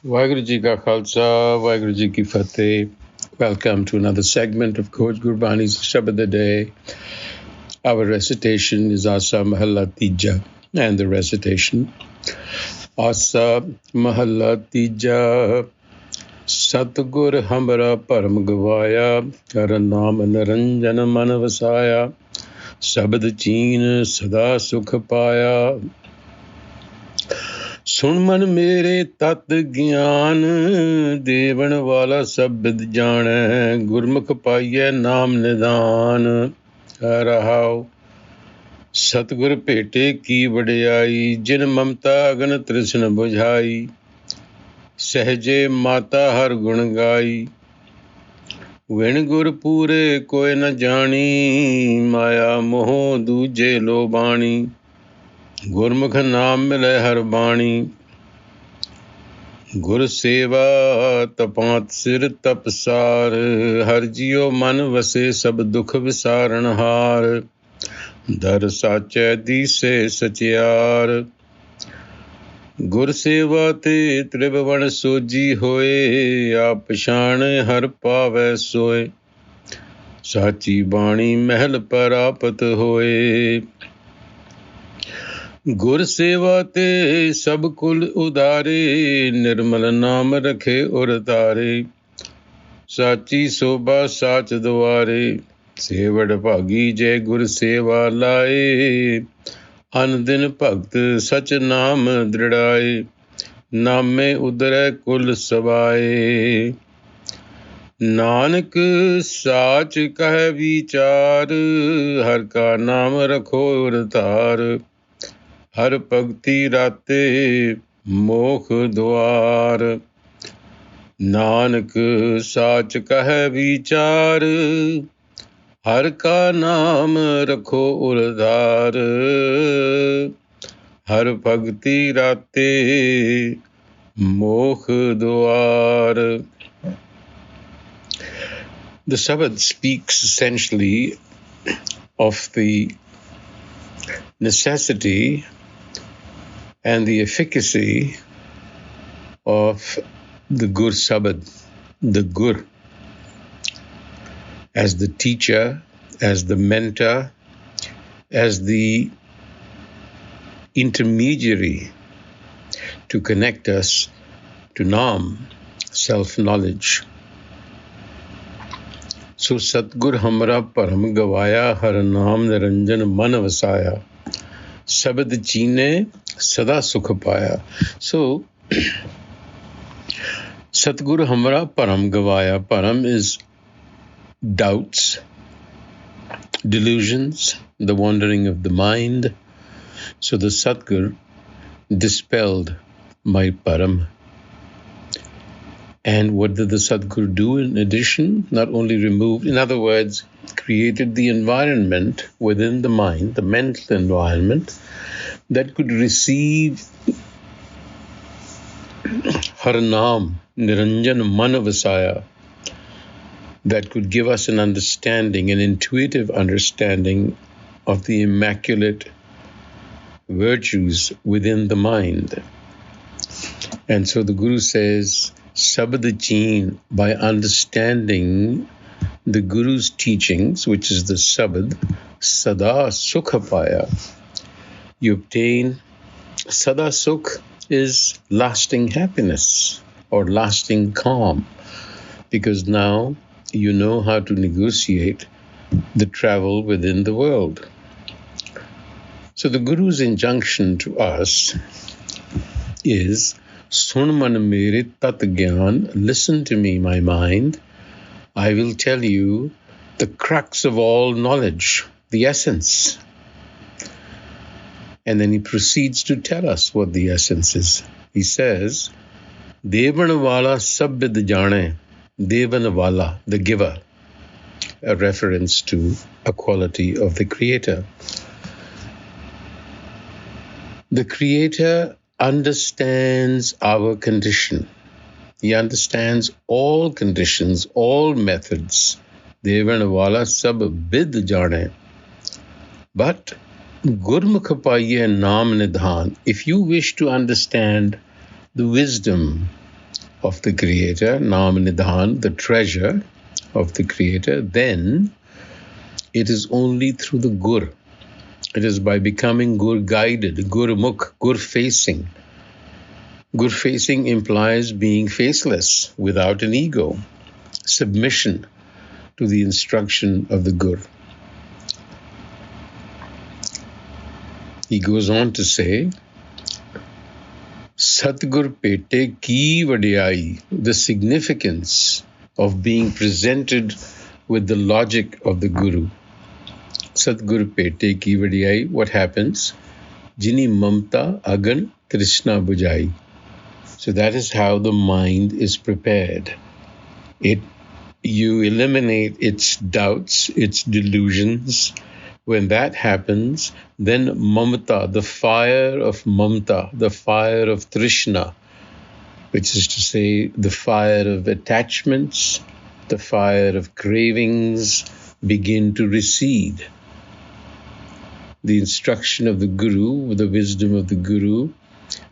Waheguru Ji Ka Khalsa, Waheguru Ji Ki Fateh. Welcome to another segment of Coach Gurbani's a-sabad-a-day. Our recitation is Asa Mahalla Tija, and the recitation Asa Mahalla Tija. Satgur Hamara Bharam Gavaia, Kara Naam Naranjan Man Vasaya, Sabad Cheen Sada Sukh Paya. ਸੁਣ ਮਨ ਮੇਰੇ ਤਤ ਗਿਆਨ ਦੇਵਨ ਵਾਲਾ ਸਬਦ ਜਾਣੈ ਗੁਰਮੁਖ ਪਾਈਐ ਨਾਮ ਨਿਦਾਨ ਰਹਾਉ ਸਤਿਗੁਰ ਭੇਟੇ ਕੀ ਵਡਿਆਈ ਜਿਨ ਮਮਤਾ ਅਗਨ ਤ੍ਰਿਸ਼ਨ ਬੁਝਾਈ ਸਹਜੇ ਮਾਤਾ ਹਰ ਗੁਣ ਗਾਈ ਵਿਣ ਗੁਰ ਪੂਰੇ ਕੋਇ ਨ ਜਾਣੀ ਮਾਇਆ ਮੋਹ ਦੂਜੇ ਲੋਬਾਣੀ ਗੁਰਮੁਖ ਨਾਮ ਮਿਲੇ ਹਰ ਬਾਣੀ ਗੁਰ ਸੇਵਾ ਤਪਾਂਤ ਸਿਰ ਤਪਸਾਰ ਹਰ ਜਿਉ ਮਨ ਵਸੇ ਸਭ ਦੁਖ ਵਿਸਾਰਨ ਹਾਰ ਦਰ ਸਾਚੈ ਦੀਸੇ ਸਚਿਆਰ ਗੁਰ ਸੇਵਾ ਤੇ ਤ੍ਰਿਭਵਨ ਸੋਜੀ ਹੋਏ ਆਪ ਪਛਾਣ ਹਰ ਪਾਵੈ ਸੋਏ ਸਾਚੀ ਬਾਣੀ ਮਹਿਲ ਪ੍ਰਾਪਤ ਹੋਏ ਗੁਰ ਸੇਵਾ ਤੇ ਸਭ ਕੁਲ ਉਦਾਰੇ ਨਿਰਮਲ ਨਾਮ ਰਖੇ ਉਰ ਤਾਰੇ ਸਾਚੀ ਸੋਭਾ ਸਾਚ ਦੁਆਰੇ ਸੇਵੜ ਭਾਗੀ ਜੈ ਗੁਰ ਸੇਵਾ ਲਾਏ ਅਨ ਦਿਨ ਭਗਤ ਸਚ ਨਾਮ ਦ੍ਰਿੜਾਏ ਨਾਮੇ ਉਦਰੈ ਕੁਲ ਸਬਾਏ ਨਾਨਕ ਸਾਚ ਕਹਿ ਵਿਚਾਰ ਹਰ ਕਾ ਨਾਮ ਰਖੋ ਉਰ ਧਾਰ ਹਰ ਭਗਤੀ ਰਾਤੇ ਮੋਖ ਦੁਆਰ ਨਾਨਕ ਸਾਚ ਕਹਿ ਵਿਚਾਰ ਹਰ ਕਾ ਨਾਮ ਰਖੋ ਉਰਧਾਰ ਹਰ ਭਗਤੀ ਰਾਤੇ ਮੋਖ ਦੁਆਰ The Sabad speaks essentially of the necessity and the efficacy of the Gur Sabad, the Gur, as the teacher, as the mentor, as the intermediary to connect us to Naam, self-knowledge. So Satgur Hamara Bharam Gavaia, Har Naam Niranjan Man Vasaya, Sabad Chine Sada Sukh Paya. So, Satgur Hamara Bharam Gavaia. Bharam is doubts, delusions, the wandering of the mind. So the Satgur dispelled my Bharam. And what did the Satgur do in addition? Not only removed, in other words, created the environment within the mind, the mental environment, that could receive Har Naam, Niranjan Man Vasaya, that could give us an understanding, an intuitive understanding of the immaculate virtues within the mind. And so the Guru says, Sabad-a-day, by understanding the Guru's teachings, which is the Sabad, Sada Sukh Paya, you obtain. Sada Sukh is lasting happiness or lasting calm, because now you know how to negotiate the travel within the world. So the Guru's injunction to us is, Sun man mere tat gyan, listen to me, my mind. I will tell you the crux of all knowledge, the essence. And then he proceeds to tell us what the essence is. He says, Devan wala sabad jane, Devan wala, the giver, a reference to a quality of the Creator. The Creator understands our condition. He understands all conditions, all methods. Devan wala sab bid jane. But Gurmukh paiye naam nidhan. If you wish to understand the wisdom of the Creator, Nam Nidhan, the treasure of the Creator, then it is only through the Gur. It is by becoming Gur guided, Gur Mukh, Gur facing. Gur facing implies being faceless, without an ego, submission to the instruction of the Gur. He goes on to say, Satgur Pete ki vadiyai, the significance of being presented with the logic of the Guru. Satgur Pete ki vadiyai, what happens? Jini mamta agan Krishna bujai. So that is how the mind is prepared. You eliminate its doubts, its delusions. When that happens, then mamta, the fire of mamta, the fire of Trishna, which is to say the fire of attachments, the fire of cravings, begin to recede. The instruction of the Guru, the wisdom of the Guru,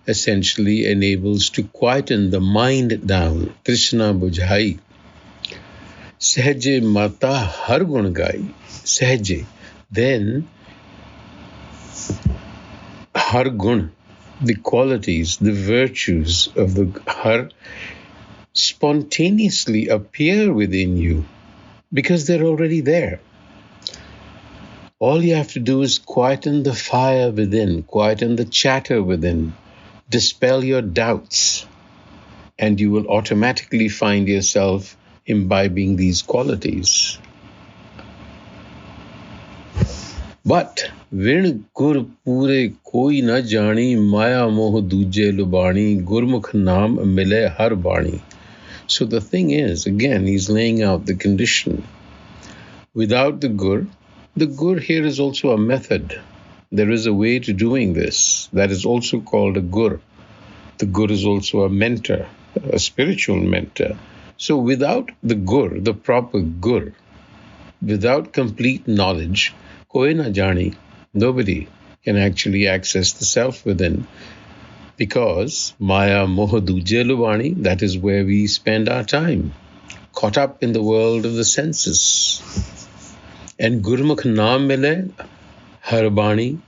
essentially enables to quieten the mind down. Krishna bujhai. Sahaje mata har gun gai. Sahaje. Then har gun, the qualities, the virtues of the har, spontaneously appear within you because they're already there. All you have to do is quieten the fire within, quieten the chatter within, dispel your doubts, and you will automatically find yourself imbibing these qualities. But Vin Gur Pure Koi Na Jani Maya Moh Duje Lubani Gurmukh Naam Mile Har Bani. So the thing is, again, he's laying out the condition. Without the Gur here is also a method. There is a way to doing this that is also called a Gur. The Gur is also a mentor, a spiritual mentor. So without the Gur, the proper Gur, without complete knowledge, koi na jani, nobody can actually access the self within, because Maya Moha Duje Lubani, that is where we spend our time, caught up in the world of the senses. And Gurmukh Naam Mile Har Bani,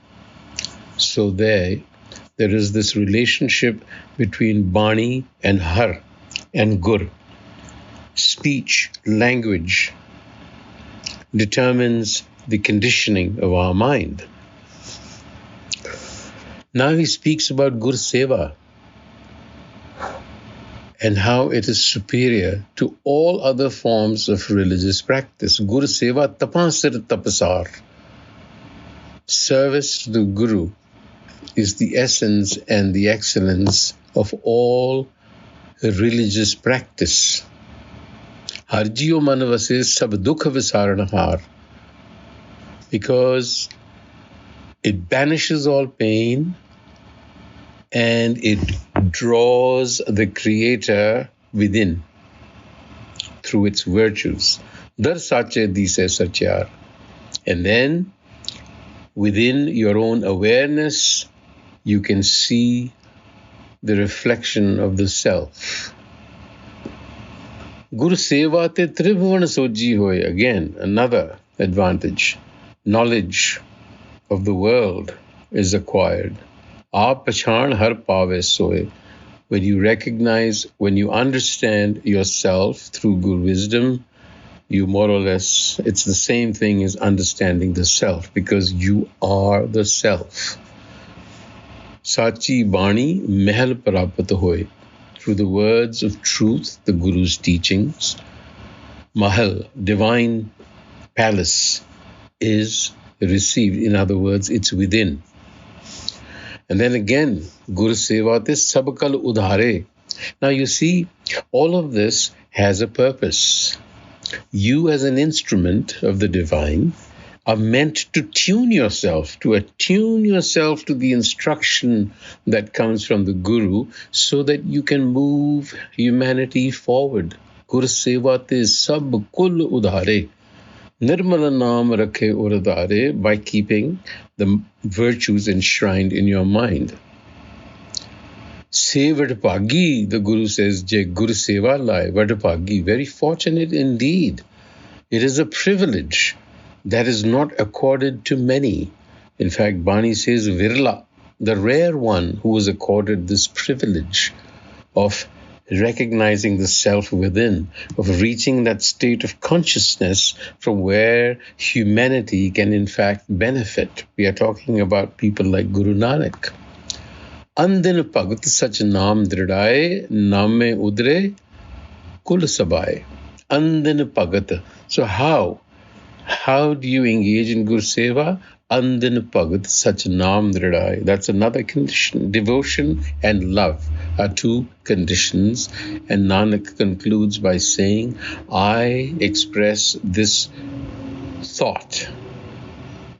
so there is this relationship between Bani and Har and Gur. Speech, language determines the conditioning of our mind. Now he speaks about Gur Seva and how it is superior to all other forms of religious practice. Gur Seva Tapansir Tapasar. Service to the Guru is the essence and the excellence of all religious practice. Harjiyo manavase sab dukha visaranahar. Because it banishes all pain and it draws the Creator within through its virtues. Dar sache dise satyar. And then within your own awareness, you can see the reflection of the self. Gur seva te tribhuvan soji hoy. Again, another advantage. Knowledge of the world is acquired. Aap pachan har pave soy. When you recognize, when you understand yourself through Guru wisdom, you more or less, it's the same thing as understanding the self, because you are the self. Sachi Bani Mehal Parapat hoy. Through the words of truth, the Guru's teachings, Mahal, divine palace, is received. In other words, it's within. And then again, Gur Sevate Sabakal Udhare. Now you see, all of this has a purpose. You as an instrument of the divine are meant to attune yourself to the instruction that comes from the Guru, so that you can move humanity forward. Gur Sevate Sab Kul Udhare. Nirmala Naam Rakhe Uradare, by keeping the virtues enshrined in your mind. Se vadbhagi, the Guru says, Je Guru Seva Lai, vadbhagi, very fortunate indeed. It is a privilege that is not accorded to many. In fact, Bani says, Virla, the rare one who was accorded this privilege of recognizing the self within, of reaching that state of consciousness from where humanity can in fact benefit. We are talking about people like Guru Nanak. Andin Pagat Sach Naam Dridaye, Name Udre, Kul Sabai. Andin Pagat. So how? How do you engage in Guru Seva? Andin Pagat Sach Naam Dridaye. That's another condition. Devotion and love are two conditions. And Nanak concludes by saying, I express this thought,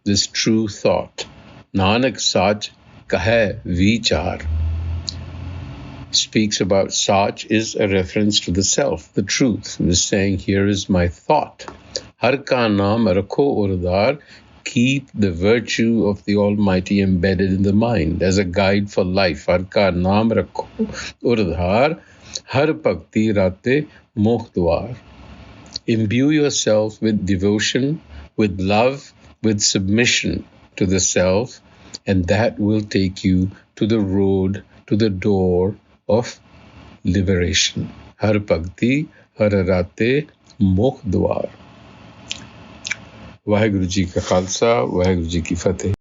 this true thought. Nanak Sach Kahe Vichar. Speaks about Sach is a reference to the self, the truth. It is saying, here is my thought. Har ka naam rakho urdar. Keep the virtue of the Almighty embedded in the mind as a guide for life. Har ka naam rakho urdar. Har bhakti rate mokh dwar. Imbue yourself with devotion, with love, with submission to the self, and that will take you to the road, to the door of liberation. Har bhakti, har rate mokh dwar. Waheguru ji का खालसा, वाहिगुरु जी की फतेह।